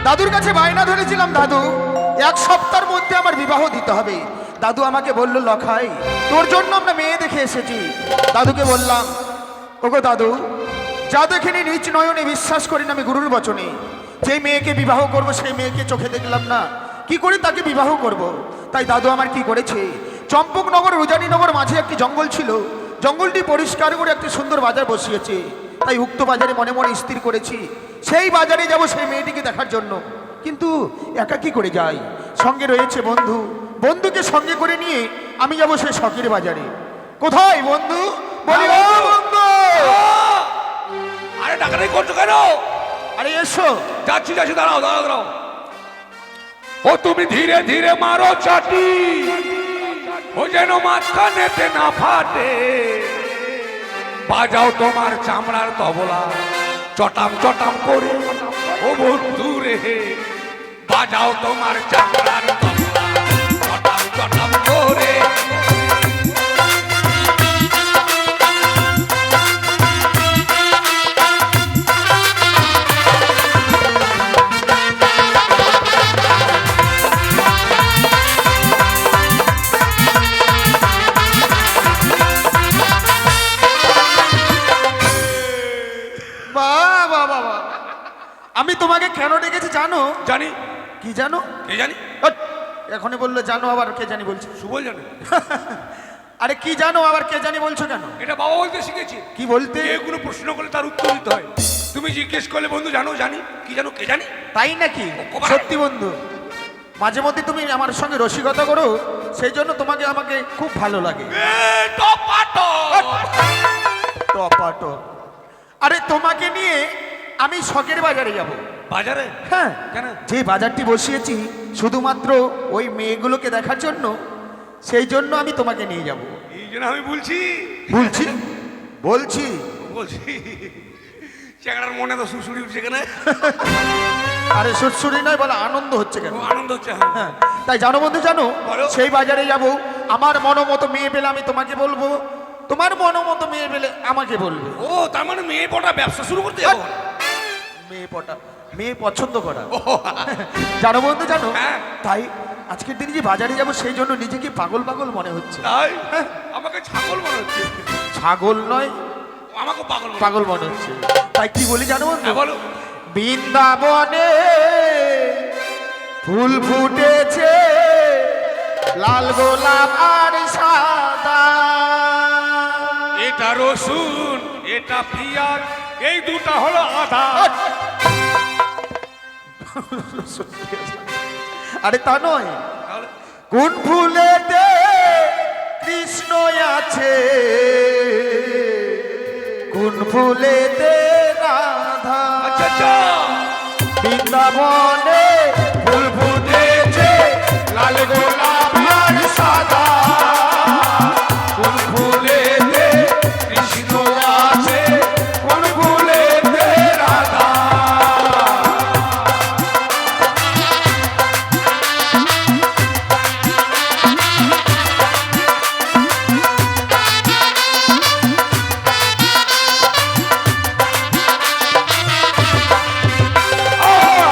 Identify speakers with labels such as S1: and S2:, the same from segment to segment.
S1: দাদুর কাছে বায়না ধরেছিলাম, দাদু 1 সপ্তাহের মধ্যে আমার বিবাহ দিতে হবে। দাদু আমাকে বলল, লখাই তোর জন্য আমরা মেয়ে দেখে এসেছি। দাদুকে বললাম, ওগো দাদু, যা দেখিনি নিজ নয়নে বিশ্বাস করি না আমি গুরুর বচনে। যে মেয়েকে বিবাহ করব সেই মেয়েকে চোখে দেখলাম না, কি করে তাকে বিবাহ করব? তাই দাদু আমার কি করেছে, চম্পকনগর রোজানীনগর মাঝে একটি জঙ্গল ছিল, জঙ্গলটি পরিষ্কার করে একটি সুন্দর বাজার বসিয়েছে। তাই উক্ত বাজারে মনে মনে স্থির করেছি সেই বাজারে যাব সেই মেয়েটিকে দেখার জন্য। কিন্তু একা কি করে যাই? সঙ্গে রয়েছে বন্ধু, বন্ধুকে সঙ্গে করে নিয়ে আমি যাব সেই শখের বাজারে। কোথায় বন্ধু? বলি, ও বন্ধু!
S2: আরে টাকাটাই করছো কেন?
S1: আরে এসো।
S2: যাচ্ছি যাচ্ছি, দাঁড়াও দাঁড়াও দাঁড়াও। ও তুমি ধীরে ধীরে মারো চাটি, ও যেন মাঝখানেতে না ফাটে। বাজাও তোমার চামড়ার তবলা, চটাম চটাম করে ও বন্ধু রে। বাজাও তোমার চামড়ার তবলা, চটাম চটাম করে।
S1: আমি তোমাকে কেন ডেকেছি জানো?
S2: জানি।
S1: কি জানো?
S2: কে জানি?
S1: এখনই বললো জানো, আবার কে জানি বলছো?
S2: সুবল জানে।
S1: আরে কি জানো আবার কে জানি বলছো কেন?
S2: এটা বাবা বলতে শিখেছি।
S1: কি বলতে?
S2: এগুলো প্রশ্ন করলে তার উত্তর দিতে হয়। তুমি জিজ্ঞেস করলে বন্ধু জানো জানি, কি জানো কে জানি।
S1: তাই নাকি? সত্যি বন্ধু, মাঝে মধ্যে তুমি আমার সঙ্গে রসিকতা করো, সেই জন্য তোমাকে আমাকে খুব ভালো লাগে। টপাটো। আরে তোমাকে নিয়ে আমি শখের বাজারে যাব।
S2: বাজারে?
S1: হ্যাঁ।
S2: কেন?
S1: যে বাজারটি বসিয়েছি শুধুমাত্র ওই মেয়েগুলোকে দেখার জন্য, সেই জন্য আমি তোমাকে নিয়ে যাব।
S2: এই জন্য আমি বলছি
S1: বলছি বলছি
S2: বলছি চেকার মনে তো সুসুড়ি উঠছে কেন?
S1: আরে সুরসুরি নয়, বলে আনন্দ হচ্ছে কেন?
S2: আনন্দ হচ্ছে।
S1: হ্যাঁ, তাই জানো বন্ধু, জানো সেই বাজারে যাব। আমার মতো মেয়ে পেলে আমি তোমাকে বলবো, তোমার মতো মেয়ে পেলে আমাকে বলবে।
S2: ও তার মানে মেয়ে পটা ব্যবসা শুরু করতে যাবো?
S1: মেয়ে পটা, মেয়ে পছন্দ করা। জানো বন্ধু, জানো তাই আজকের দিনে যে বাজারে যাব সেই জন্য নিজেকে পাগল পাগল মনে হচ্ছে।
S2: তাই আমাকে ছাগল মনে হচ্ছে।
S1: ছাগল নয়,
S2: আমাকে পাগল
S1: পাগল মনে হচ্ছে। তাই কি বলি জানো বন্ধু?
S2: বলো।
S1: বৃন্দাবনে ফুল ফুটেছে, লাল গোলাপ আর সাদা।
S2: এটা রসুন, এটা পেঁয়াজ, এই দুটা হলো আদা।
S1: আরে তা নয়, কোন ফুলেতে কৃষ্ণ আছে, কোন ফুলেতে রাধা।
S2: আচ্ছা আচ্ছা।
S1: বৃন্দাবনে ফুল ফুটেছে, লাল গোলাপ আর সাদা।
S2: কোন ফুলেতে কৃষ্ণ আছে, কোন ফুলেতে রাধা।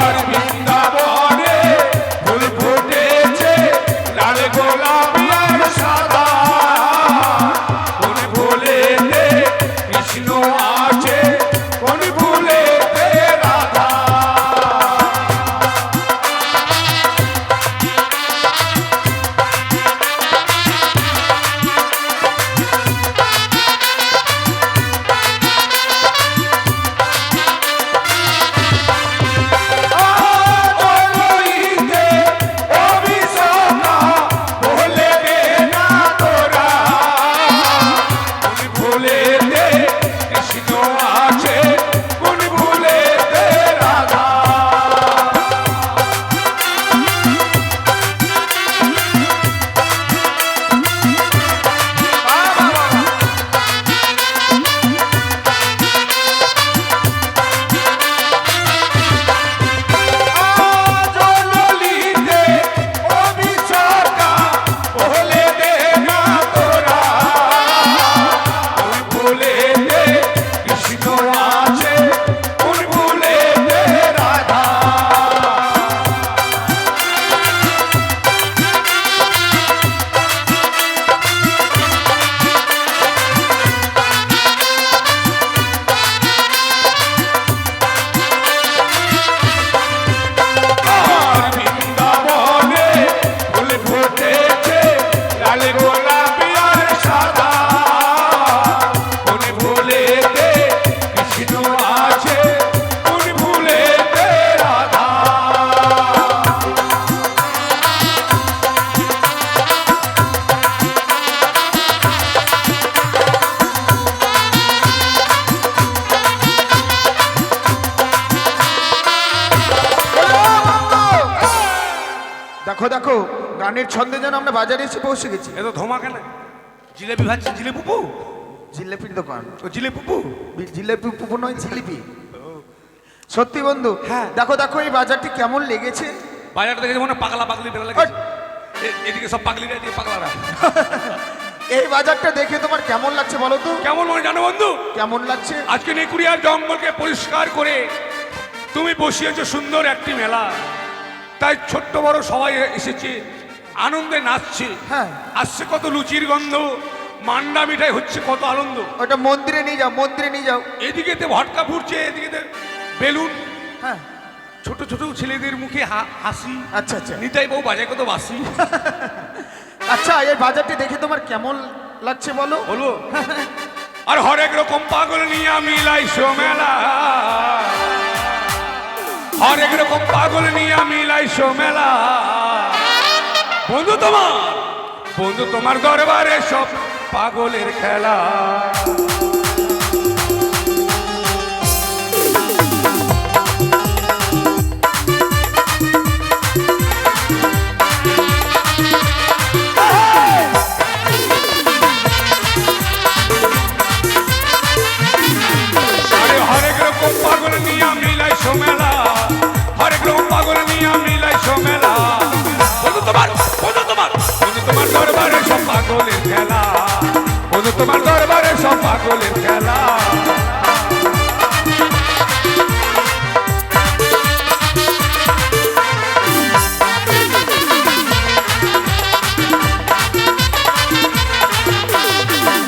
S2: আর বৃন্দাবনে ফুল ফুটেছে,
S1: দেখো দেখো গানের ছন্দে যেন আমরা বাজারে এসে পৌঁছে গেছি।
S2: এ তো ধোমা কেন? জিলেবি ভাজছে, জিলে পুপু,
S1: জিলেপির দোকান।
S2: ও জিলে পুপু।
S1: জিলেপি পুপু নয়, জিলিপি। সত্যি বন্ধু,
S2: হ্যাঁ।
S1: দেখো দেখো এই বাজারটি কেমন লেগেছে।
S2: বাজারটা দেখে মনে হয় পাগলা পাগলি বেলা লাগে। এদিকে সব পাগলিরা, এদিকে পাগলারা।
S1: এই বাজারটা দেখে তোমার কেমন লাগছে বলো তো?
S2: কেমন মনে জানো বন্ধু?
S1: কেমন লাগছে?
S2: আজকে নেকুড়িয়ার জঙ্গলকে পরিষ্কার করে তুমি বসিয়েছো সুন্দর একটি মেলা, তাই ছোট্ট বড় সবাই এসেছে, আনন্দে নাচছে।
S1: হ্যাঁ।
S2: আসছে কত লুচির গন্ধ, মান্ডা মিঠাই হচ্ছে, কত আনন্দ।
S1: ওটা মন্দিরে নিয়ে যাও, মন্দিরে নিয়ে যাও।
S2: এদিকে ভটকা ফুটছে, এদিকে বেলুন।
S1: হ্যাঁ।
S2: ছোট ছোট ছেলেদের মুখে হাসি।
S1: আচ্ছা আচ্ছা।
S2: নিতাই বউ বাজে কত বাসি।
S1: আচ্ছা এই বাজারটি দেখে তোমার কেমন লাগছে বলো?
S2: বলো। আর হরেক রকম পাগল নিয়ে মিলাইছো মেলা, হরেক রকম পাগল নিয়ে মিলাইছো মেলা। বন্ধু তোমার দরবারে সব পাগলের খেলা। হরেক রকম পাগল নিয়ে মিলাইছো মেলা, হরেক রকম পাগল নিয়ে মিলাইছো মেলা। বন্ধু তোমার দরবারে সব পাগলের খেলা, বন্ধু তোমার দরবারে সব পাগলের খেলা।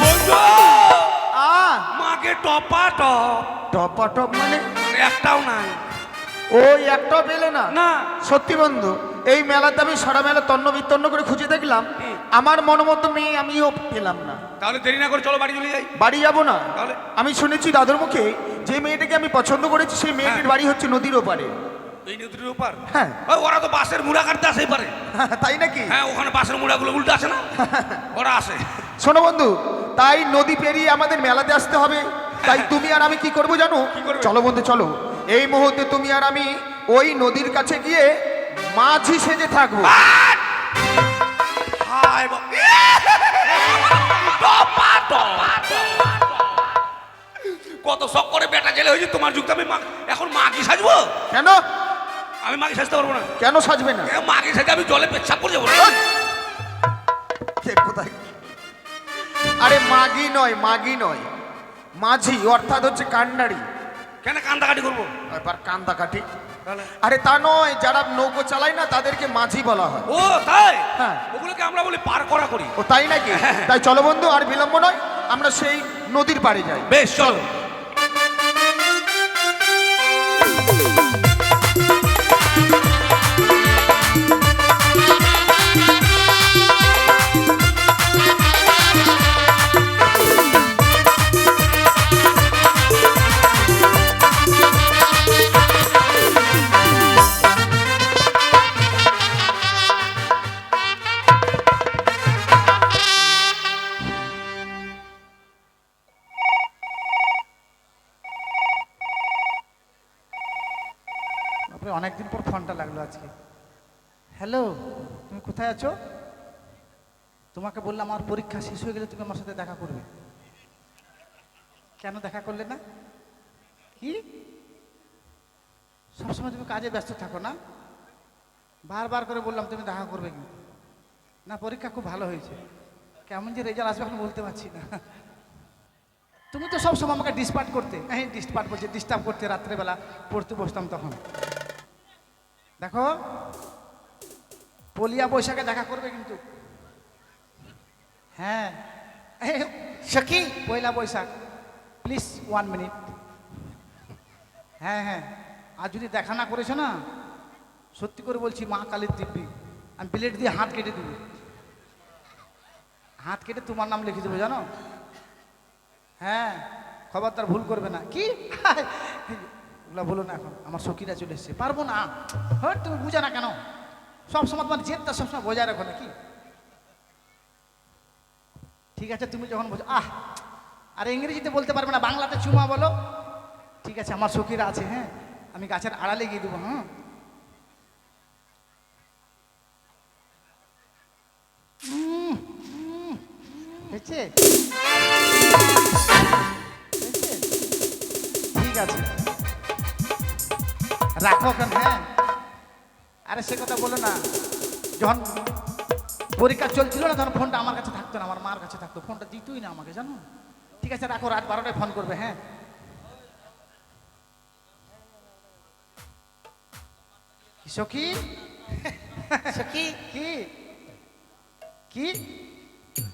S2: বন্ধু মাকে টপাটপ।
S1: টপাটপ মানে?
S2: একটাও নাই।
S1: ওই একটাও পেলে না?
S2: না।
S1: সত্যি বন্ধু, এই মেলাতে আমি সারা মেলা তন্ন বিতন্ন করে খুঁজে দেখলাম, আমার মনোমতো মেয়ে আমিও পেলাম না।
S2: তাহলে দেরি না করে চলো বাড়ি চলে যাই।
S1: বাড়ি যাবো না।
S2: তাহলে?
S1: আমি শুনেছি দাদুর মুখে যে মেয়েটাকে আমি পছন্দ করেছি সেই মেয়েটির বাড়ি হচ্ছে নদীর ওপারে।
S2: এই নদীর ওপার?
S1: হ্যাঁ।
S2: ওরা তো বাসের মুড়া কাটতে আসে পারে।
S1: তাই নাকি?
S2: হ্যাঁ, ওখানে বাসের মুড়াগুলো উল্টো আসে না, ওরা আসে।
S1: শোনো বন্ধু, তাই নদী পেরিয়ে আমাদের মেলাতে আসতে হবে। তাই তুমি আর আমি কি করবো জানো?
S2: কি করবে?
S1: চলো বন্ধু চলো, এই মুহূর্তে তুমি আর আমি ওই নদীর কাছে গিয়ে মাঝি সেজে থাকবো।
S2: হায় বাবা। কত শখ করে বেটা ছেলে হয়েছে, তোমার যুক্ত আমি এখন মাগি সাজবো?
S1: কেন?
S2: আমি মাগি সাজতে পারবো না।
S1: কেন সাজবে না?
S2: মাগি সাজে আমি জলে পেচ্ছাপ করে যাবো।
S1: কোথায়? আরে মাগি নয়, মাগি নয়, মাঝি অর্থাৎ হচ্ছে কান্নাড়ি।
S2: কেন কান্দাকাটি করবো?
S1: এবার কান্দা কাটি? আরে তা নয়, যারা নৌকো চালায় না তাদেরকে মাঝি বলা হয়।
S2: ও তাই?
S1: হ্যাঁ।
S2: ওগুলোকে আমরা বলি পার করা করি।
S1: ও তাই নাকি? তাই চলো বন্ধু, আর বিলম্ব নয়, আমরা সেই নদীর পাড়ে যাই।
S2: বেশ চলো।
S3: অনেকদিন পর ফোনটা লাগলো আজকে। হ্যালো, তুমি কোথায় আছো? তোমাকে বললাম আমার পরীক্ষা শেষ হয়ে গেলে তুমি আমার সাথে দেখা করবে। কেন দেখা করলে না? কি সবসময় তুমি কাজে ব্যস্ত থাকো না? বারবার করে বললাম তুমি দেখা করবে কি না। পরীক্ষা খুব ভালো হয়েছে, কেমন যে রেজাল্ট আসবে এখন বলতে পারছি না। তুমি তো সবসময় আমাকে ডিস্টার্ব করতে, হ্যাঁ ডিস্টার্ব করছে, ডিস্টার্ব করতে। রাত্রেবেলা পড়তে বসতাম তখন। দেখো পলিয়া বৈশাখে দেখা করবে কিন্তু। হ্যাঁ সখী, পয়লা বৈশাখ প্লিজ 1 মিনিট। হ্যাঁ হ্যাঁ, আর যদি দেখা না করেছো না, সত্যি করে বলছি মা কালীর দিব্যি, আমি প্লেট দিয়ে হাত কেটে দেবো। হাত কেটে তোমার নাম লিখে দেবো জানো। হ্যাঁ, খবরদার ভুল করবে না। কি ওগুলা বলো না, এখন আমার সখীরা চলে এসছে, পারবো না। হ্যাঁ তুমি বুঝা না কেন? সবসময় তোমার জেদটা সবসময় বজায় রাখো নাকি? ঠিক আছে তুমি যখন বোঝো। আর ইংরেজিতে বলতে পারবে না, বাংলাতে চুমা বলো। ঠিক আছে, আমার সখীরা আছে। হ্যাঁ, আমি গাছের আড়ালে গিয়ে দেবো। হ্যাঁ হয়েছে? হয়েছে? ঠিক আছে, রাখো কেন? হ্যাঁ, আরে সে কথা বলো না। যখন পরীক্ষা চলছিল না তখন ফোনটা আমার কাছে থাকতো না, আমার মার কাছে থাকতো, ফোনটা দিতই না আমাকে, জানো। ঠিক আছে রাখো, রাত 12টায় ফোন করবে। হ্যাঁ, সখী
S4: সখী,
S3: কি কি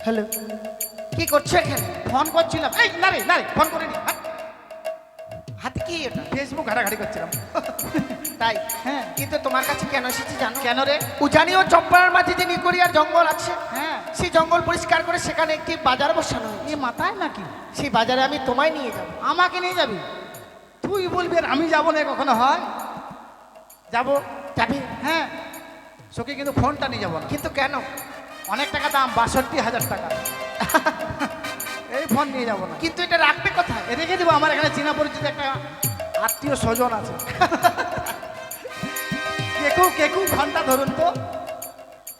S4: হ্যালো, কি করছো এখানে?
S3: ফোন করছিলাম। এই না রে না রে, ফোন করিনি।
S4: হাতে কি এটা?
S3: ফেসবুক ঘাটাঘাটি করছিলাম।
S4: তাই?
S3: হ্যাঁ।
S4: কিন্তু তোমার কাছে কেন এসেছি জানো?
S3: কেন রে?
S4: উজানি ও চম্পার মাঝে যে নিকড়িয়ার জঙ্গল আছে,
S3: হ্যাঁ,
S4: সেই জঙ্গল পরিষ্কার করে সেখানে একটি বাজার বসানো হয়েছে।
S3: এ মাথায় নাকি?
S4: সেই বাজারে আমি তোমায় নিয়ে যাব।
S3: আমাকে নিয়ে যাবি? তুই বলবি আর আমি যাবো না, কখনো হয়? যাবো।
S4: যাবি?
S3: হ্যাঁ, সখী কিন্তু ফোনটা নিয়ে যাবো না।
S4: কিন্তু কেন?
S3: অনেক টাকা দাম, 62,000 টাকা। এই ফোন নিয়ে যাবো না।
S4: কিন্তু এটা রাখবে কোথায়?
S3: এ রেখে দেবো, আমার এখানে চেনা পরিচিত একটা আত্মীয় স্বজন আছে। কেকু ফোনটা ধরুন তো।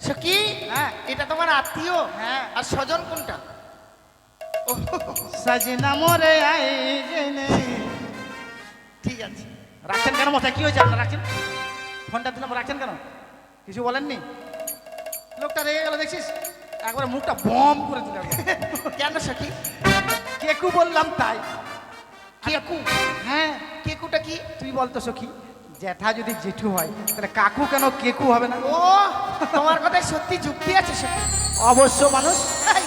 S4: সখী,
S3: হ্যাঁ,
S4: এটা তোমার আত্মীয়?
S3: হ্যাঁ।
S4: আর স্বজন কোনটা? ও,
S3: সাজিনা মোরে আইনে।
S4: ঠিক আছে।
S3: রাখছেন কেন মাথায়? কি হয়েছে আপনার? রাখছেন, ফোনটা দিলাম, রাখছেন কেন? কিছু বলেননি? লোকটা রেগে গেল দেখছিস, একবার মুখটা বম করে দিল।
S4: কেন সখী?
S3: কেকু বললাম তাই।
S4: কেকু?
S3: হ্যাঁ,
S4: কেকুটা কি?
S3: তুই বলতো সখী, জ্যাঠা যদি জেঠু হয় তাহলে কাকু কেন কেকু হবে না?
S4: ও, তোমার কথায় সত্যি যুক্তি আছে সখী।
S3: অবশ্য মানুষ।
S4: এই,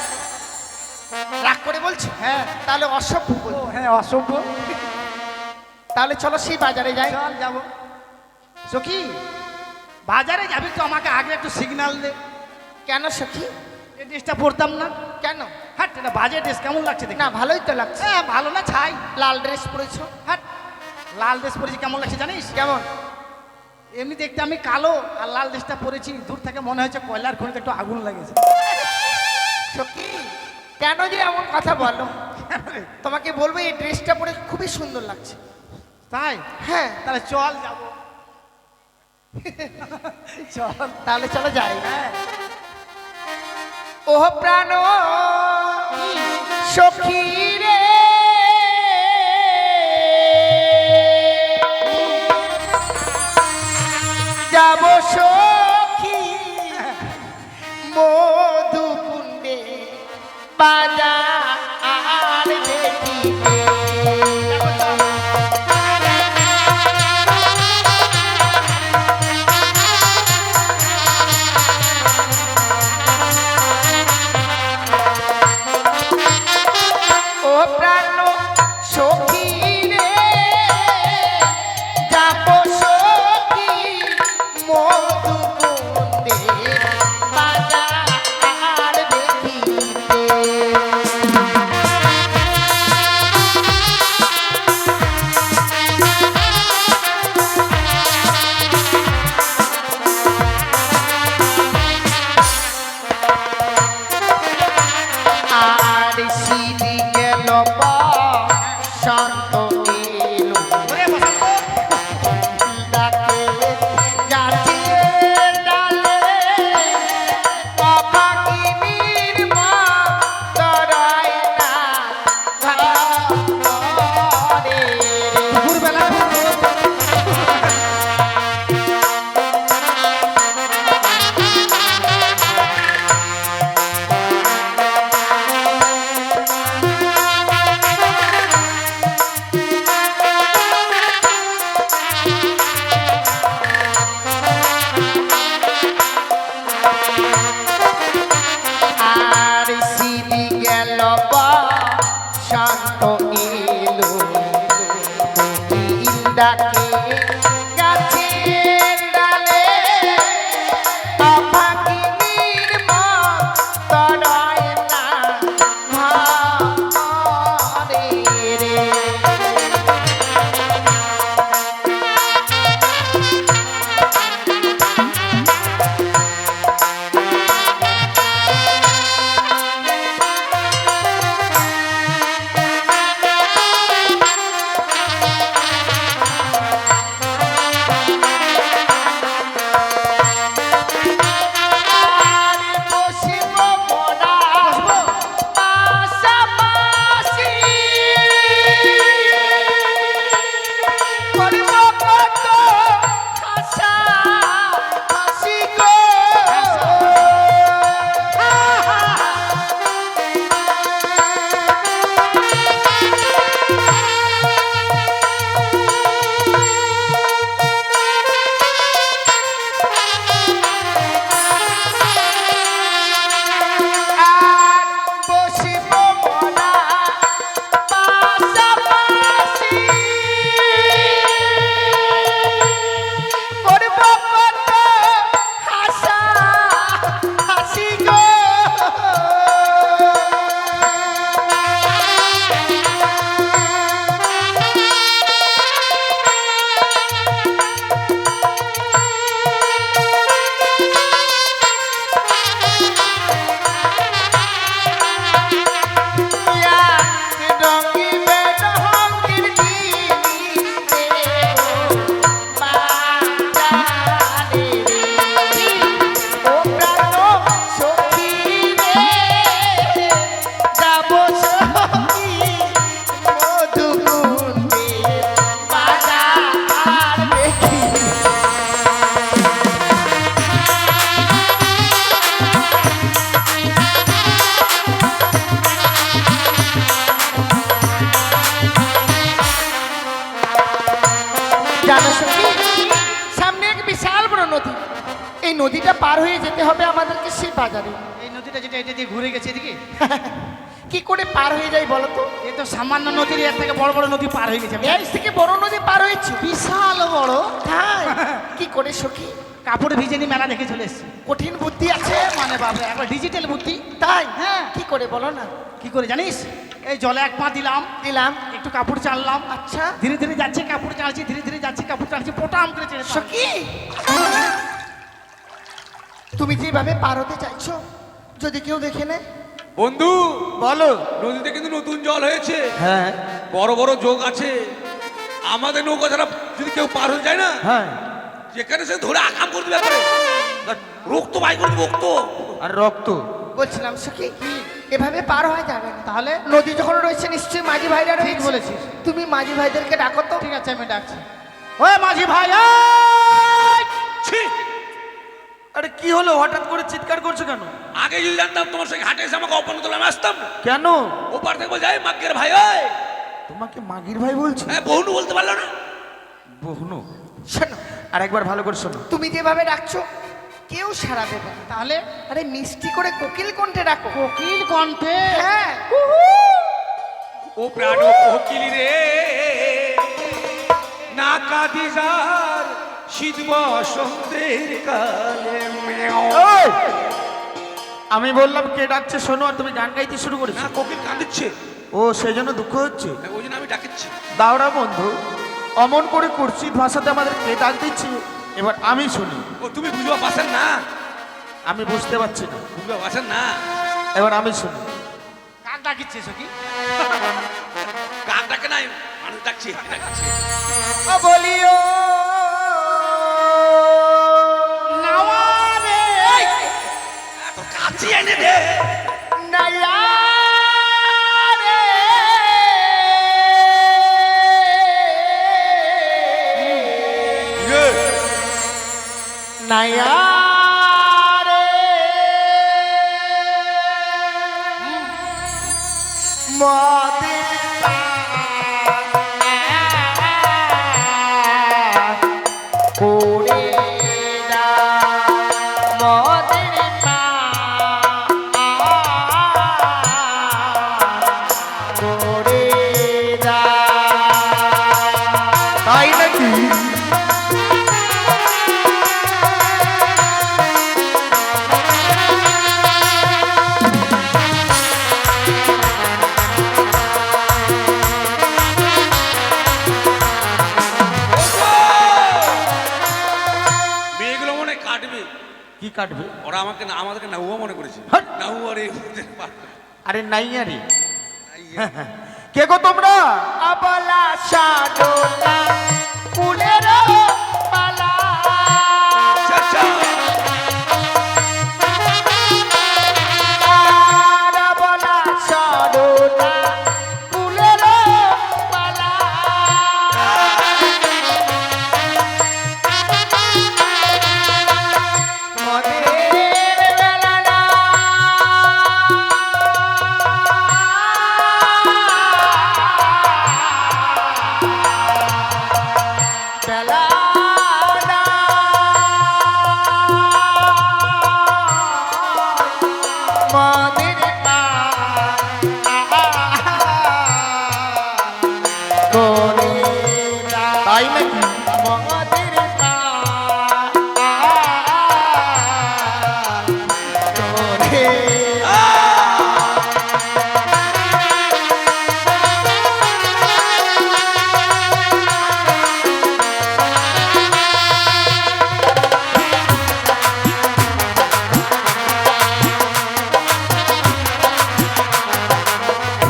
S4: রাগ করে বলছো?
S3: হ্যাঁ।
S4: তাহলে অসভ্য
S3: ও
S4: বলবো।
S3: হ্যাঁ, অসভ্য।
S4: তাহলে চলো সেই বাজারে যাই।
S3: চল যাবো। সখী, বাজারে যাবি তো আমাকে আগে একটু সিগন্যাল দে।
S4: কেন সখী?
S3: এই ড্রেসটা পরতাম না।
S4: কেন?
S3: হাট, এটা বাজে ড্রেস, কেমন লাগছে দেখি?
S4: না, ভালোই তো লাগছে।
S3: হ্যাঁ, ভালো না ছাই?
S4: লাল ড্রেস পরেছো।
S3: হাট, লাল ড্রেস পরেছি, কেমন লাগছে জানিস?
S4: কেমন?
S3: এমনি দেখতে আমি কালো, আর লাল ড্রেসটা পরেছি, দূর থেকে মনে হচ্ছে কয়লার খনিতে একটু আগুন লেগেছে।
S4: সখী, কেন যে এমন কথা বলো? তোমাকে বলবো এই ড্রেসটা পরে খুবই সুন্দর লাগছে।
S3: তাই?
S4: হ্যাঁ।
S3: তাহলে চল যাবো। চল।
S4: তাহলে চলো যাই।
S3: হ্যাঁ।
S4: ও প্রাণ সখী রে, যাব সখী মধুকুণ্ডে বাজার দেখিতে। ও প্রাণ সখী রে, যাব সখী মধুকুণ্ডে বাজার দেখিতে। এই নদীটা পার হয়ে যেতে হবে আমাদেরকে সেই বাজারে।
S3: এই নদীটা যেটা এটা দিয়ে ঘুরে গেছে এদিকে,
S4: কি করে পার হয়ে যায় বলো তো?
S3: এ তো সামান্য নদীর এর থেকে বড় বড় নদী পার হয়ে গেছে। আমি
S4: এর থেকে বড় নদী পার হয়েছে?
S3: বিশাল বড়।
S4: হ্যাঁ। কি করে সখী?
S3: কাপড় ভিজে নিয়ে মেলা দেখে চলে এসছে।
S4: কঠিন বুদ্ধি আছে।
S3: মানে বাবা একবার ডিজিটাল বুদ্ধি।
S4: তাই?
S3: হ্যাঁ।
S4: কি করে বলো না।
S3: কি করে জানিস? এই জলে এক পা দিলাম,
S4: দিলাম।
S3: একটু কাপড় চাললাম,
S4: আচ্ছা।
S3: ধীরে ধীরে যাচ্ছে কাপড় চালছি, ধীরে ধীরে যাচ্ছে কাপড় চালছি, পোটাম করে ছেড়ে দিলাম।
S4: সখী, তুমি যেভাবে পার হতে চাইছো, যদি কেউ দেখে নেয়?
S2: বন্ধু
S1: বলো।
S2: নদীতে কিন্তু নতুন জল হয়েছে,
S1: হ্যাঁ
S2: বড় বড় যোগ আছে। আমাদের নৌকা ছাড়া যদি কেউ পার হয়ে যায় না,
S1: হ্যাঁ।
S2: যেখানে সে ধরে আকাম করে দিবে একবারে। রক্ত বাই করে দিবে, রক্ত।
S1: আর রক্ত।
S4: বলছিলাম সখী, এভাবে পার হওয়া যাবে না।
S3: তাহলে
S4: নদী যখন রয়েছে নিশ্চয়ই মাঝি ভাইরা
S3: ঠিক
S4: রয়েছে।
S3: বলেছিস।
S4: তুমি মাঝি ভাইদেরকে ডাকো তো।
S3: ঠিক আছে, আমি ডাকছি। ওই মাঝি ভাই, এই!
S2: ছি!
S1: আরে কি হলো, হঠাৎ করে চিৎকার করছো কেন?
S2: আগে যদি জানতাম তোমার সঙ্গে হাটে এসে আমাকে অপমান করলে আমি আসতাম না।
S1: কেন?
S2: ওপার থেকে বলছে, এই মাগ্গের ভাই ওই।
S1: তোমাকে মাগির ভাই বলছে?
S2: হ্যাঁ, বহুনু বলতে পারলো না।
S1: বহুনু।
S4: শোনো,
S1: আর একবার ভালো করে শোনো।
S4: তুমি যেভাবে ডাকছো কেউ সাড়া দেবে না।
S3: তাহলে
S4: আরে মিষ্টি করে কোকিল কণ্ঠে ডাকো।
S3: কোকিল কণ্ঠে?
S4: হ্যাঁ।
S2: ও প্রাণ কোকিল রে, না কাঁদি যার শীত বসন্তের কালে।
S1: এই! আমি বললাম কে ডাকছে শোনো, আর তুমি গান গাইতে শুরু
S2: না,
S1: করেছো।
S2: কোকিল কাঁদিচ্ছে,
S1: ও সেই জন্য দুঃখ হচ্ছে।
S2: ওই জন্য আমি ডাকিচ্ছি।
S1: দাওড়া বন্ধু, অমন করে কুৎসিত ভাষাতে আমাদের কে ডাক দিচ্ছে, এবার আমি শুনি।
S2: ও তুমি বুঝবা পাচ্ছেন না,
S1: আমি বুঝতে পারছি না,
S2: বুঝবা পাচ্ছেন না।
S1: এবার আমি শুনি।
S3: কাক ডাকিচ্ছে সখী?
S2: কাক ডাকে নাই, মানুষ ডাকছে, ডাকছে।
S4: ও বলিও
S3: নাওয়া রে!
S2: এত কাছে এনে দে।
S4: নাইয়া রে। নাইয়া রে। মদের করে না মদের করে না।
S1: তাই নাকি?
S2: মেয়েগুলো মনে কাটবে।
S1: কি কাটবে?
S2: ওরা আমাকে না, আমাদেরকে নাহুয়া মনে করেছে।
S1: হাট!
S2: নাহুয়া রে।
S1: আরে নাই আরে। কে গো তোমরা?
S4: আবলা সাডোলা ফুলের মালা।
S2: আচ্ছা, আচ্ছা।
S4: আর আবলা সাডোলা ফুলের মালা। মদের বেলা না। বেলা না। মদের পা করে না।
S1: তাই নাকি?
S4: মদের পা করে না।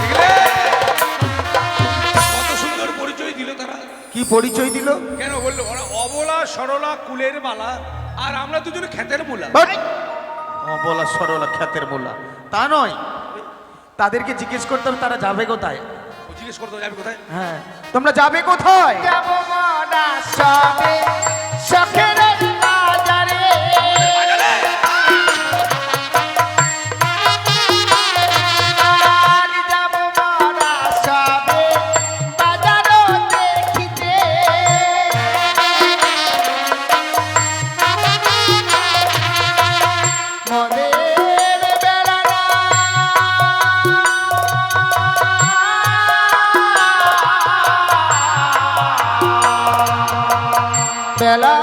S2: দেখলে? কত সুন্দর পরিচয় দিল তারা।
S1: কি পরিচয় দিল?
S2: কেন বললো ওরা অবলা সরলা কুলের মালা, আর আমরা দুজনে ক্ষেতের মূলা।
S1: বাট! অবলা সরলা খ্যাতের মোলা তা নয়, তাদেরকে জিজ্ঞেস করতে হবে তারা যাবে কোথায়।
S2: ও জিজ্ঞেস করতে যাবে কোথায়?
S1: হ্যাঁ, তোমরা যাবে কোথায়?
S4: যাব মনা সবে শখের বাজারে।
S2: বাজারে।
S4: আর যাব মনা সবে বাজারও দেখিতে। বেলা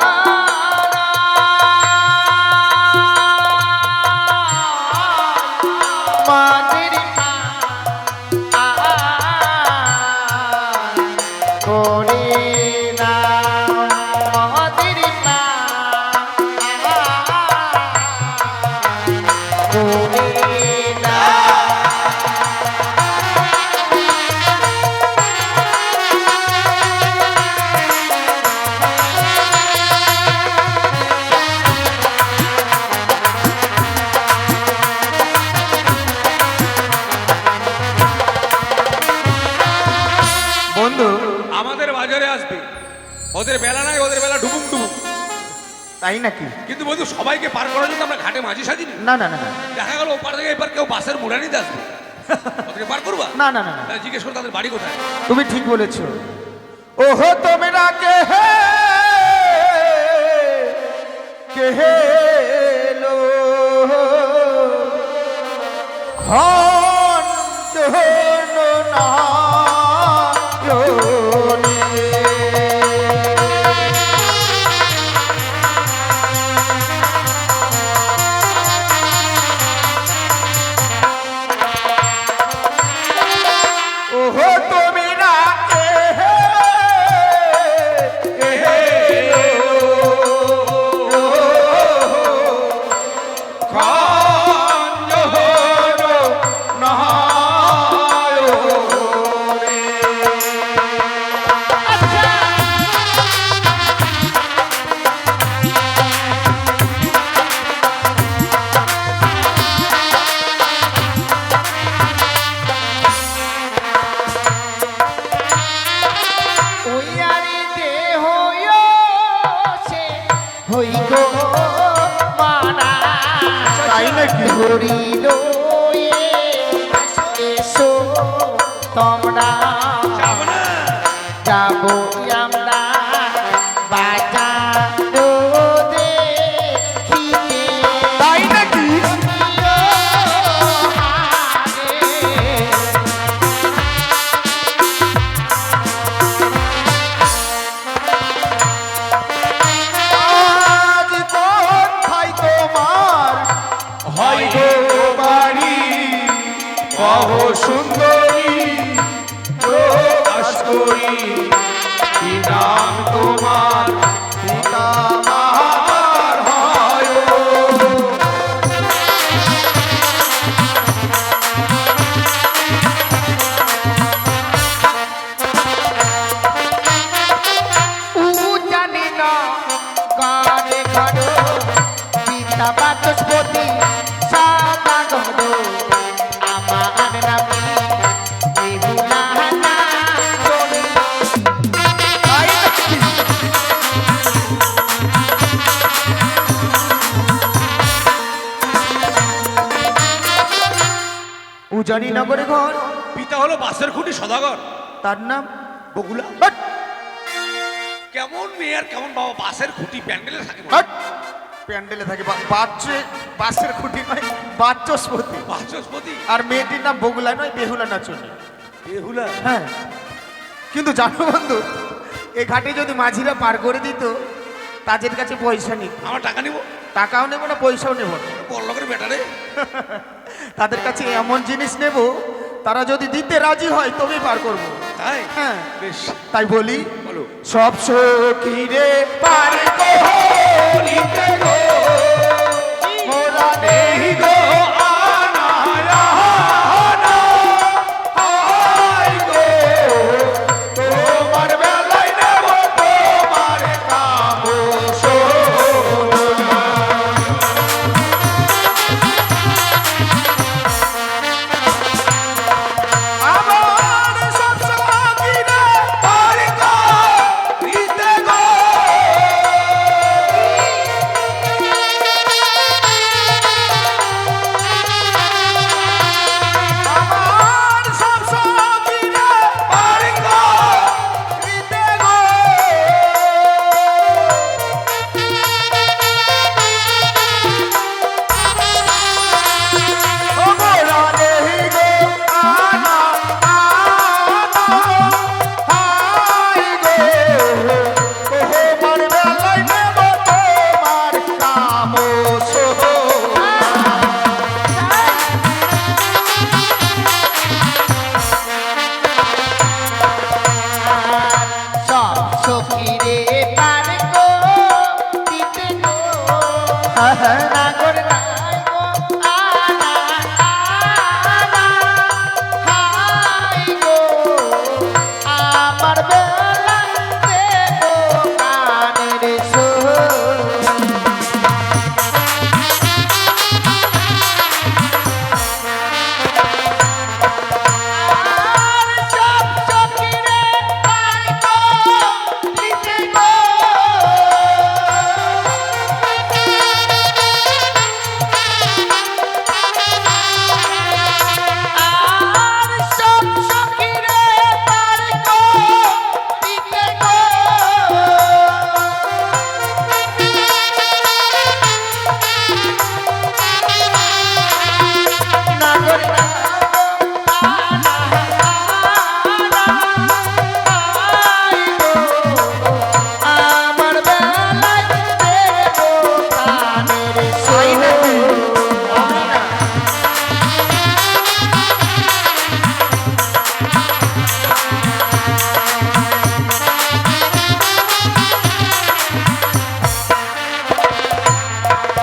S4: মাদের করে না মাদের করে না
S1: বন্ধু
S2: আমাদের বাজারে আসবে, ওদের বেলা নাই, ওদের বেলা ডুবুক ডুবুক।
S1: তাই নাকি?
S2: কিন্তু বন্ধু সবাইকে পার করার জন্য আমরা ঘাটে মাঝি সাজিনি।
S1: না না না না
S2: দেখা গেল ওপার থেকে এবার কেউ বাসের মুড়ানিতে আসবে, ওদেরকে পার করবা?
S1: না না না না,
S2: তাহলে জিজ্ঞেস করো তাদের বাড়ি কোথায়।
S1: তুমি ঠিক বলেছো। ওহো তোমরা কে হে লো খন না ওহো তোমরা
S4: ওই আরে দেহ সে হই গো মানা
S1: তাই নাকি?
S4: করিল এসো তোমরা
S2: যাবো না।
S4: যাবো আমরা বাজানো দেখিতে
S1: তাই নাকি? আজ কোথায় তোমার হয় গো বাড়ি, কহ সুন্দরী প্রকাশ করি, কি নাম তোমার পিতা মাতার হয় গো?
S4: জানি না গানে ঘর পিতা বাচস্পতি সাদা গহর আমার নামে বেহুলা না চলি
S1: তাই নাকি? উজানি নগরে ঘর,
S2: পিতা হলো বাসের খুঁটি সদাগর,
S1: তার নাম
S2: বগুলা।
S1: হট,
S2: কেমন মেয়ে আর কেমন বাবা, বাসের খুঁটি প্যান্ডেলে থাকে।
S1: হট। প্যান্ডেলে থাকে বাসের খুঁটি নয়, বাচস্পতি।
S2: বাচস্পতি
S1: আর মেয়েটির নাম বগুলা নয়, বেহুলা নাচনি।
S2: বেহুলা।
S1: হ্যাঁ, কিন্তু জানো বন্ধু, এ ঘাটে যদি মাঝিরা পার করে দিত, তাদের কাছে পয়সা নিত।
S2: আমার টাকা নিব,
S1: টাকাও নেবো না, পয়সাও নেবো না।
S2: বড় লোকের বেটারে।
S1: তাদের কাছে এমন জিনিস নেব, তারা যদি দিতে রাজি হয় তবে পার করব।
S2: তাই
S1: হ্যাঁ,
S2: বেশ,
S1: তাই বলি,
S2: বলো।
S1: সব সখীরে পার করিতে গো, মোরা নেই গো আনায়া না, আয় গো, তোমার বেলায় নেব তোমার কাম সোনা। আমার সব সখীরে পার করিতে গো,
S4: নাগর নাই গো আনা আনা হাই গো আমার বেলা দেবো কানের সুর আর সব সখিরে পাই গো নিতে গো আর সব সখিরে পাই গো নিতে গো নাগর না আমার বেলায় দেবো কানের সুর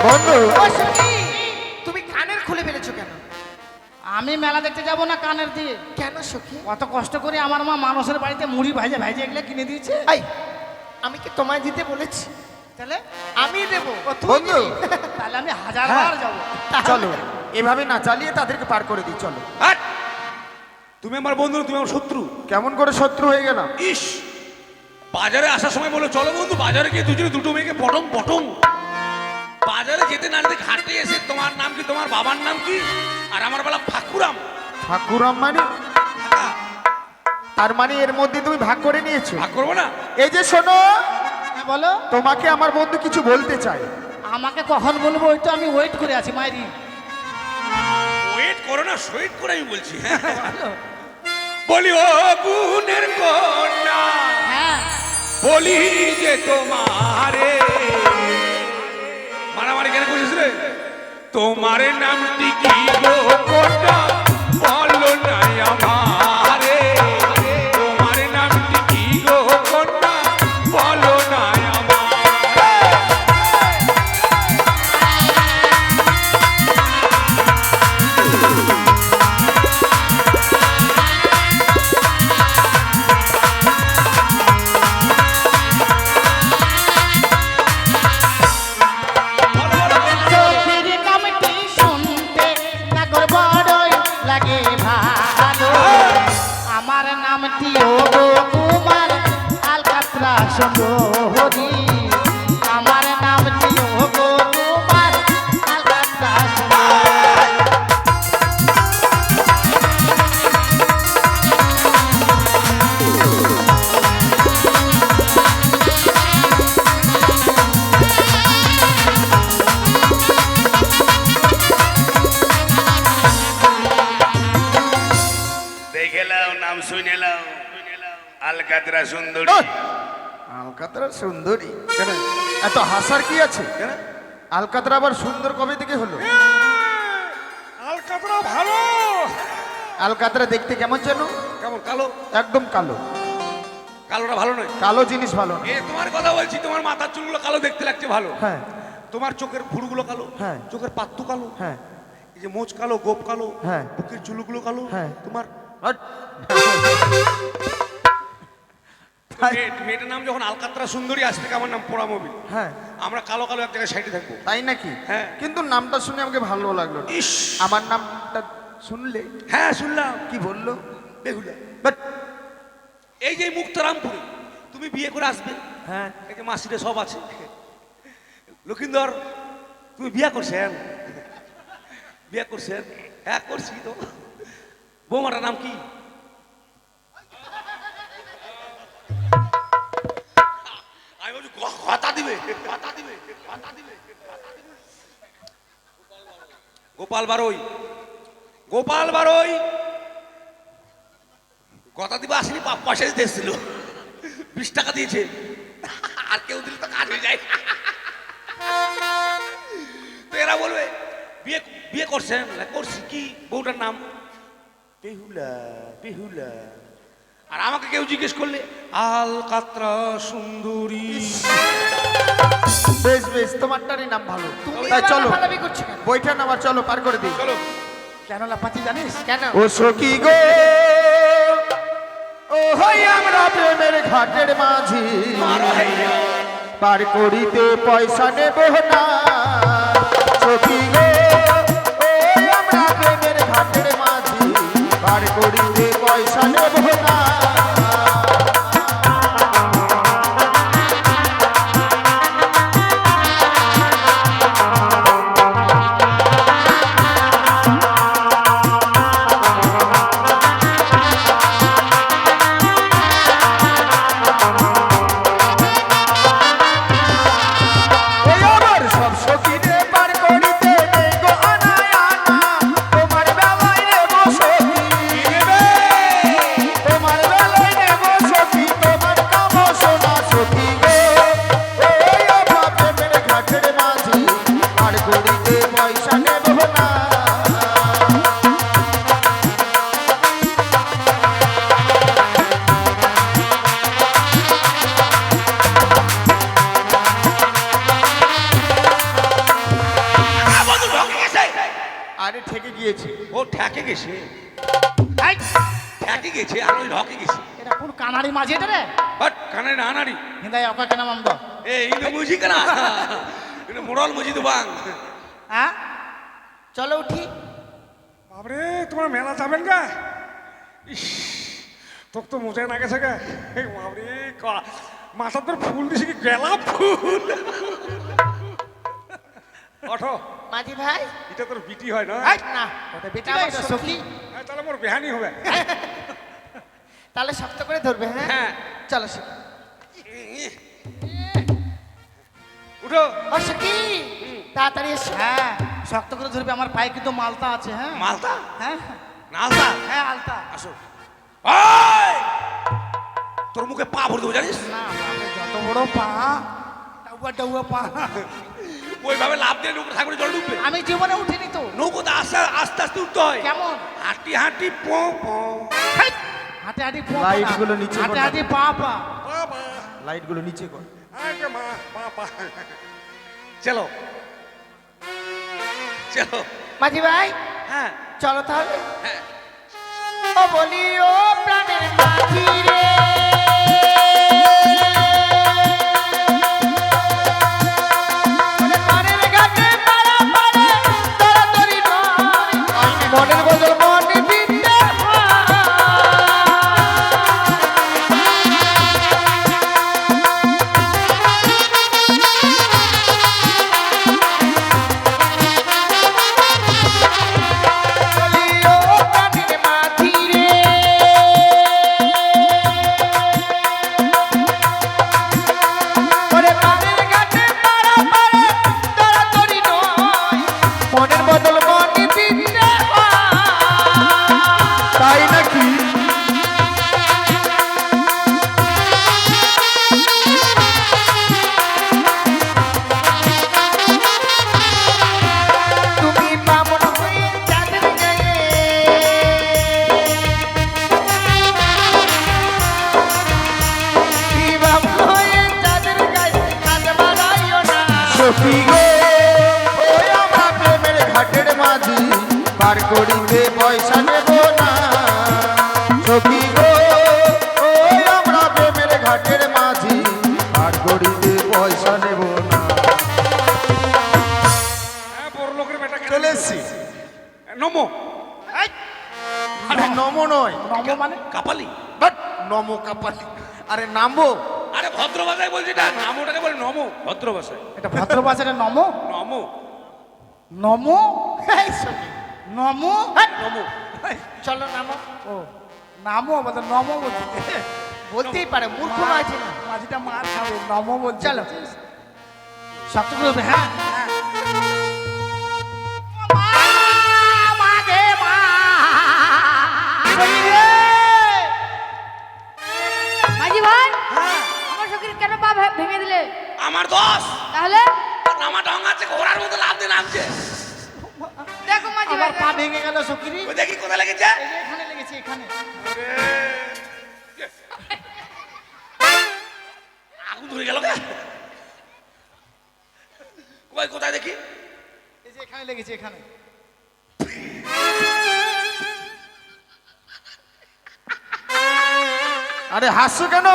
S1: বন্ধু
S4: ও সখী, তুমি কানের খুলে ফেলেছো কেন?
S3: আমি মেলা দেখতে যাব না কানের দিয়ে?
S4: কেন সখী?
S3: কত কষ্ট করে আমার মা মানুষের বাড়িতে মুড়ি ভাজে ভাজে এগুলো কিনে দিয়েছে।
S4: এই, আমি কি তোমায় দিতে বলেছি?
S3: তাহলে
S4: আমি দেবো।
S1: বন্ধু
S3: তাহলে আমি হাজারবার যাবো।
S1: চলো এভাবে না চালিয়ে তাদেরকে পার করে দিই চলো।
S2: হাট! তুমি আমার বন্ধু না, তুমি আমার শত্রু।
S1: কেমন করে শত্রু হয়ে গেল?
S2: ইস, বাজারে আসার সময় বলো চলো বন্ধু বাজারে গিয়ে দুজনে দুটো মেয়েকে পটম পটম। বাজারে যেতে না যেতে ঘাটে এসে তোমার নাম কি, তোমার বাবার নাম কি, আর আমার বেলা ফাকুরাম।
S1: ঠাকুরাম মানে? তার মানে এর মধ্যে তুমি ভাগ করে নিয়েছো?
S2: ভাগ করবো না?
S1: এই যে শোনো,
S3: হ্যাঁ, বলো।
S1: তোমাকে আমার বন্ধু কিছু বলতে চাই।
S3: আমাকে কখন বলবো ওই তো আমি ওয়েট করে আছি মাইরি।
S2: ওয়েট করো না, সোয়েট করে আমি বলছি। বলি ও গুণের কন্যা,
S3: হ্যাঁ
S2: বলি যে তোমারে মারামারি কেন করছিস রে? তোমার নামটি কি গো কন্যা, বলো নাই আমারে। তোমার নামটি কি গো কন্যা, বলো নাই আমারে।
S3: চোখের নামটি শুনতে নাগর বড়ই লাগে ভালো। আমার নামটি ও গো কুমার আলকাতরা সুন্দরী। আমার নামটি ও গো কুমার আলকাতরা সুন্দরী।
S2: দেখে লাও, নাম শুনে লাও, আলকাতরা সুন্দরী।
S1: আলকাতরা সুন্দরী কেন? এত হাসার কি আছে?
S2: কেন?
S1: আলকাতরা আবার সুন্দর কবে থেকে হলো?
S2: আলকাতরা ভালো।
S1: আলকাতরা দেখতে কেমন যেন?
S2: কেমন কালো?
S1: একদম কালো।
S2: কালোটা ভালো নয়।
S1: কালো জিনিস ভালো না।
S2: এ তোমার কথা বলছি, তোমার মাথার চুলগুলো কালো দেখতে লাগছে ভালো।
S1: হ্যাঁ
S2: তোমার চোখের ভুরুগুলো কালো,
S1: হ্যাঁ।
S2: চোখের পাত্তু কালো,
S1: হ্যাঁ
S2: এই যে মোচ কালো, গোপ কালো,
S1: হ্যাঁ।
S2: বুকের চুলগুলো কালো,
S1: হ্যাঁ।
S2: তোমার
S1: হট।
S2: মেয়েটার নাম যখন আলকাতরা সুন্দরী, আজ থেকে আমার নাম পোড়া মোবিল।
S1: হ্যাঁ
S2: আমরা কালো কালো এক জায়গায় সাইডে থাকবো।
S1: তাই নাকি?
S2: হ্যাঁ।
S1: কিন্তু নামটা শুনে আমাকে ভালো লাগলো না।
S2: ইস,
S1: আমার নামটা শুনলে
S2: হ্যাঁ শুনলাম,
S1: কি বললো?
S2: বেহুলা।
S1: বাট
S2: এই যে মুক্তারামপুরে তুমি বিয়ে করে আসবে,
S1: হ্যাঁ
S2: এই যে মাসিরে সব আছে। লক্ষিন্দর, তুমি বিয়ে করছেন? বিয়ে করছেন? হ্যাঁ করছি তো। বৌমাটার নাম কি? আমি বলছি কথা দিবে, কথা দিবে, কথা দিবে। গোপাল বারই, গোপাল বারই কথা দিবে আসেনি, পয়সা দিতে এসেছিল, 20 টাকা দিয়েছে। আর কেউ দিলে তো কাজ হয়ে যায়। তো এরা বলবে বিয়ে বিয়ে করছেন? করছি। কি বউটার নাম? বেহুলা। বেহুলা আর আমাকে কেউ জিজ্ঞেস করলে আল কাতরা সুন্দরী।
S1: বেশ বেশ, তোমারটারই নাম ভালো।
S4: তুমি
S1: তাই
S4: আবার
S1: চলো,
S4: লাফালাফি করছো কেন?
S1: বইটা নামার, চলো পার করে দিই।
S2: চলো।
S3: কেন লাফাচ্ছি জানিস?
S4: কেন?
S1: ও সখী গো, ও হই আমরা প্রেমের ঘাটের মাঝি, পার করিতে পয়সা নেব না। সখী গো, ও আমরা প্রেমের ঘাটের মাঝি, পার করিতে পয়সা নেব না। ওই আমার সব সখীরে পার করিতে নেই গো আনায় আনা, তোমার বেলায় নেব সখী, তোমার বেলায় নেব সখী, তোমার কাম সোনা সখী গো। ওই আমার প্রেমের ঘাটের মাঝি, পার করিতে পয়সা নেব না।
S2: বন্ধু ঢকে গেছে।
S1: আরে ঠেকে গিয়েছি।
S2: ও ঠেকে গেছে,
S3: এই,
S2: ঠেকে গেছে আর ওই ঢকে গেছে।
S3: এটা কোন কানাড়ি মাঝি এটা রে?
S2: বাট কানে না নাড়ি
S3: হিন্দাই অকা কেন মামদ?
S2: এই ইনো মুজি কানা ইনো মোড়ল মুজি তো বাং।
S3: হ্যাঁ,
S4: চলো উঠি।
S2: বাবরে তোমার মেলা যাবেন গা? ইস, তোর তো মজা না গেছে গা। এই বাবরে মাথার তোর ফুল দিছে কি গোলাপ ফুল। ওঠো,
S4: মাঝি ভাই।
S2: এটা তোর বিটি হয় না?
S3: এই,
S4: না,
S3: ওটা বেটি
S4: এটা
S3: না,
S4: আমার
S3: এটা
S4: সখী।
S3: সখী।
S2: হ্যাঁ, তাহলে মোর বেহানি হবে।
S4: তাহলে শক্ত করে ধরবে, হ্যাঁ?
S2: হ্যাঁ।
S4: চলো সখী।
S2: উঠো।
S4: ও সখী, তাড়াতাড়ি এসো।
S3: হ্যাঁ, শক্ত করে ধরবে, আমার পায়ে কিন্তু মালতা আছে। হ্যাঁ
S2: মালতা
S3: হ্যাঁ
S2: নালতা
S3: হ্যাঁ, আলতা।
S2: আসো। ওই তোর মুখে পা ভরে দেবো জানিস?
S3: না বাপরে, যত বড় পা, ডাউয়া ডাউয়া পা।
S2: ওইভাবে লাভ দিয়ে নৌকো ঠাকুরে জল ডুববে।
S3: আমি জীবনে উঠিনি তো।
S2: নৌকোতে আস্তে আস্তে আস্তে উঠতে হয়।
S3: কেমন?
S2: হাঁটি হাঁটি পো পো।
S3: হেই, হাঁটে হাঁটি পা,
S1: লাইটগুলো নিচে
S3: হাঁটে
S1: করো।
S3: হাঁটি পা পা।
S2: বাবা
S1: লাইটগুলো নিচে কর।
S2: আগে মা বাবা। চলো চলো।
S4: মাঝি ভাই,
S2: হ্যাঁ
S4: চলো তাহলে।
S2: হ্যাঁ।
S4: ও বলি ও প্রাণের মাঝি রে, মনের ঘাটে পাড়া পাড়ে তাড়াতাড়ি নয়, মনের বদল মন দিতে হয়। বলি ও প্রাণের মাঝি রে, ওরে প্রাণের ঘাটে পাড়া পাড়ে তাড়াতাড়ি নয়, মনের বদল মন দিতে হয়।
S1: তাই নাকি?
S4: তুমি বামন হয়ে চাঁদের গায়ে, তুমি বামন হয়ে চাঁদের গায়ে হাত বাড়াইও না।
S1: সখী গো, ওই আমরা প্রেমের ঘাটের মাঝি, পার করিতে পয়সা নেব না। সখী গো, ওই আমরা প্রেমের ঘাটের মাঝি, পার করিতে পয়সা নেব না।
S2: হ্যাঁ বড় লোকের বেটা
S1: চলে এসছি।
S2: নমো।
S3: এই,
S1: আরে নমো নয়,
S3: নম মানে?
S2: কাপালি।
S1: বাট নমো কাপালি। আরে নামবো।
S2: আরে ভদ্র ভাষায় বলছি না, নামোটাকে বলে নমো। ভদ্র ভাষায়
S3: এটা ভদ্র ভাষাটা নম।
S2: নমো
S3: নম,
S4: এই সখী,
S3: নম।
S2: নমো।
S4: চলো নামো।
S3: ও, নামও বলতে নম বলতে।
S4: বলতেই পারে, মূর্খ নয় যে না।
S3: মাঝিটা মার খাবে, নম বলছে।
S4: চলো।
S3: শক্ত করে ধরবে, হ্যাঁ হ্যাঁ।
S5: মাঝি ভাই, আমার সখীর কেন পা ভেঙে দিলে?
S2: আমার দোষ।
S5: তাহলে
S2: নামা ঢং আছে, ঘোড়ার মতো লাভ দিয়ে নামছে।
S5: দেখো মাঝি ভাই,
S3: আমার পা ভেঙে গেল সকিরি।
S2: ওই দেখি কোথায় লেগেছে।
S3: এই যে এখানে লেগেছে, এখানে।
S2: ঘুরে গেল কে কোথায় দেখি
S3: এই যে এখানে লেগেছে এখানে।
S1: আরে হাসছো কেন?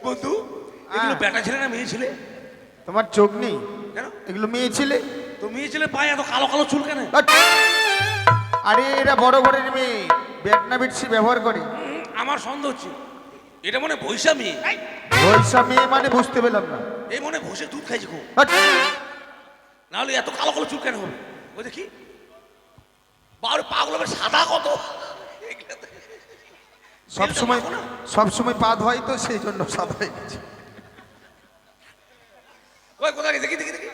S2: বন্ধু এগুলো বেটা ছেলে না মেয়ে ছেলে?
S1: তোমার চোখ নেই?
S2: কেন
S1: এগুলো মেয়ে ছেলে।
S2: তো মেয়ে ছেলে পায়ে এত কালো কালো চুল কেন?
S1: হাট! আরে এরা বড় ঘরের মেয়ে, বেটনা বেটসি ব্যবহার করে।
S2: আমার সন্দেহ হচ্ছে এটা মনে বৈশা মেয়ে।
S1: পয়সা মেয়ে মানে বুঝতে পেলাম না।
S2: এই মনে বসে দুধ খাইছে খুব,
S1: হাট!
S2: নাহলে এত কালো কালো চুল কেন হবে? ওই দেখি বাড়ি পাগল হবে সাদা কত।
S1: সব সময় পা ধোয় তো সেই জন্য সাদা হয়ে গেছে।
S2: ওই কোথায় দেখি দেখি দেখি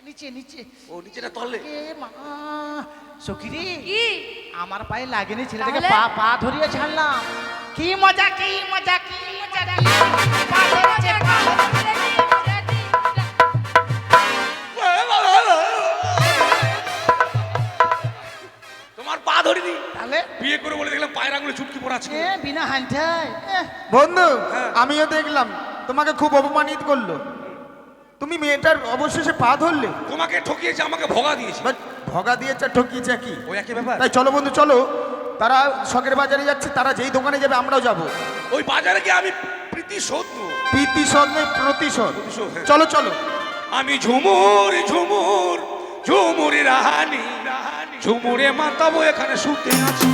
S3: নিচে নিচে।
S2: ও নিচেটা তললে।
S3: এ মা সখিরি,
S5: কি
S3: আমার পায়ে লাগেনি, ছেলেটাকে
S5: তাহলে?
S3: পা পা ধরিয়ে ছাড়লাম। কি মজা কি মজা কি মজা কি পা ধরেছে, পা ধরেছে।
S2: তোমার পা ধরিনি,
S3: তাহলে
S2: বিয়ে করে বলে দেখলাম পায়ের আঙুলে চুটকি পড়া আছে।
S3: এ বিনা হান্টায়
S1: বন্ধু
S2: হ্যাঁ।
S1: আমিও দেখলাম তোমাকে খুব অপমানিত করলো। তুমি মেয়েটার অবশেষে পা ধরলে।
S2: তোমাকে ঠকিয়েছে, আমাকে ভোগা দিয়েছে।
S1: বাট ভগা দিয়েছে ঠকিয়েছে কি?
S2: ওই একই ব্যাপার।
S1: তাই চলো বন্ধু চলো, তারা শখের বাজারে যাচ্ছে, তারা যেই দোকানে যাবে আমরাও যাব।
S2: ওই বাজারে গিয়ে আমি প্রীতিশোধ নেবো।
S1: প্রতিশোধ নেই প্রতিশোধ।
S2: প্রতিশোধ, হ্যাঁ।
S1: চলো চলো।
S2: আমি ঝুমুর ঝুমুর ঝুমুরি রাহানি ঝুমুরে মাতাবো এখানে শুতে আছি।